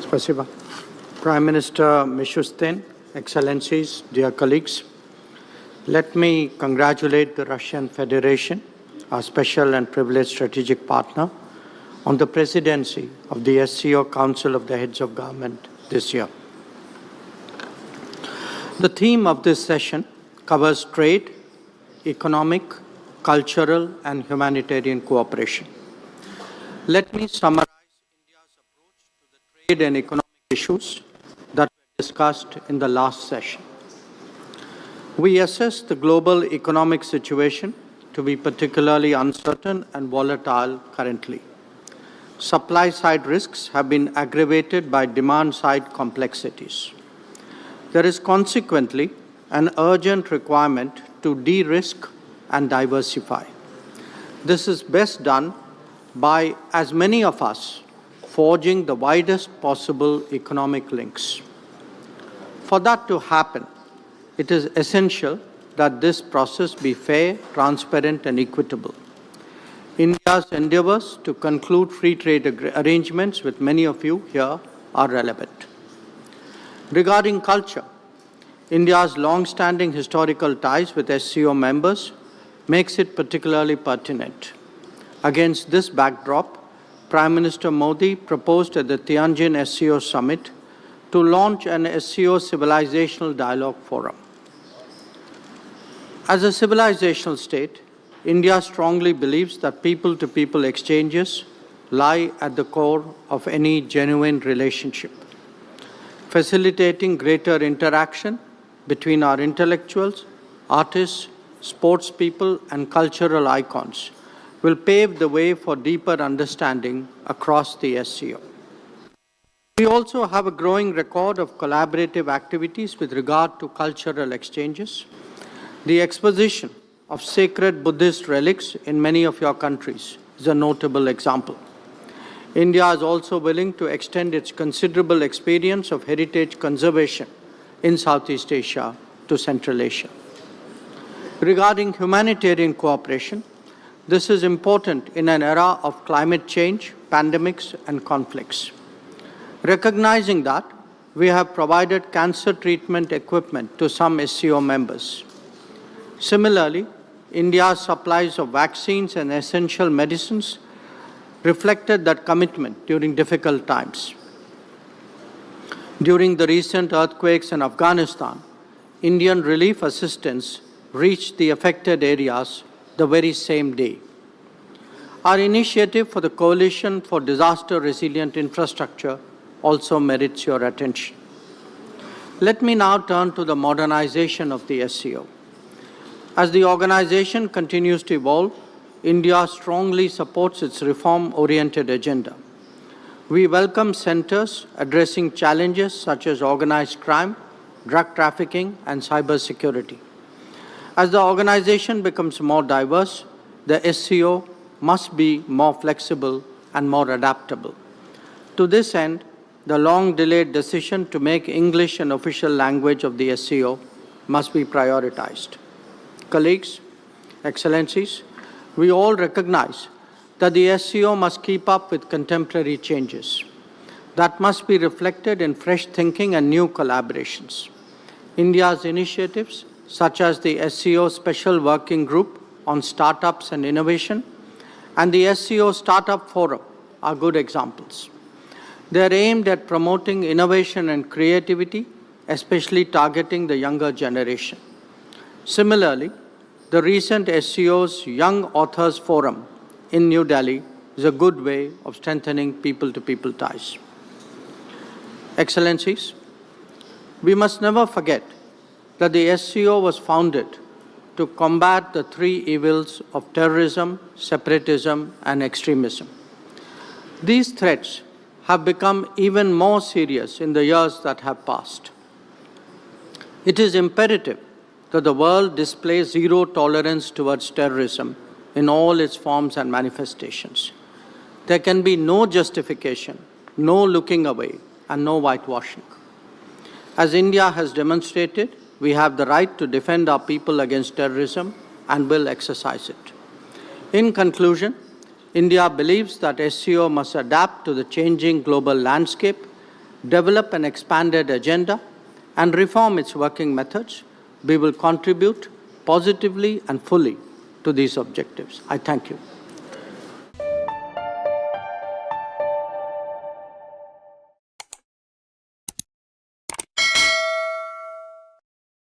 Spasiba. Prime Minister Mishustin, Excellencies, dear colleagues, let me congratulate the Russian Federation, our special and privileged strategic partner, on the presidency of the SCO Council of the Heads of Government this year. The theme of this session covers trade, economic, cultural, and humanitarian cooperation. Let me summarize India's approach to the trade and economic issues that were discussed in the last session. We assess the global economic situation to be particularly uncertain and volatile currently. Supply-side risks have been aggravated by demand-side complexities. There is consequently an urgent requirement to de-risk and diversify. This is best done by as many of us forging the widest possible economic links. For that to happen, it is essential that this process be fair, transparent, and equitable. India's endeavors to conclude free trade arrangements with many of you here are relevant. Regarding culture, India's long-standing historical ties with SCO members makes it particularly pertinent. Against this backdrop, Prime Minister Modi proposed at the Tianjin SCO Summit to launch an SCO Civilizational Dialogue Forum. As a civilizational state, India strongly believes that people-to-people exchanges lie at the core of any genuine relationship. Facilitating greater interaction between our intellectuals, artists, sports people, and cultural icons will pave the way for deeper understanding across the SCO. We also have a growing record of collaborative activities with regard to cultural exchanges. The exposition of sacred Buddhist relics in many of your countries is a notable example. India is also willing to extend its considerable experience of heritage conservation in Southeast Asia to Central Asia. Regarding humanitarian cooperation, this is important in an era of climate change, pandemics, and conflicts. Recognizing that, we have provided cancer treatment equipment to some SCO members. Similarly, India's supplies of vaccines and essential medicines reflected that commitment during difficult times. During the recent earthquakes in Afghanistan, Indian relief assistance reached the affected areas the very same day. Our initiative for the Coalition for Disaster Resilient Infrastructure also merits your attention. Let me now turn to the modernization of the SCO. As the organization continues to evolve, India strongly supports its reform-oriented agenda. We welcome centers addressing challenges such as organized crime, drug trafficking, and cybersecurity. As the organization becomes more diverse, the SCO must be more flexible and more adaptable. To this end, the long-delayed decision to make English an official language of the SCO must be prioritized. Colleagues, Excellencies, we all recognize that the SCO must keep up with contemporary changes. That must be reflected in fresh thinking and new collaborations. India's initiatives, such as the SCO Special Working Group on Startups and Innovation and the SCO Startup Forum, are good examples. They are aimed at promoting innovation and creativity, especially targeting the younger generation. Similarly, the recent SCO's Young Authors Forum in New Delhi is a good way of strengthening people-to-people ties. Excellencies, we must never forget that the SCO was founded to combat the three evils of terrorism, separatism, and extremism. These threats have become even more serious in the years that have passed. It is imperative that the world displays zero tolerance towards terrorism in all its forms and manifestations. There can be no justification, no looking away, and no whitewashing. As India has demonstrated, we have the right to defend our people against terrorism and will exercise it. In conclusion, India believes that SCO must adapt to the changing global landscape develop an expanded agenda, and reform its working methods, we will contribute positively and fully to these objectives. I thank you.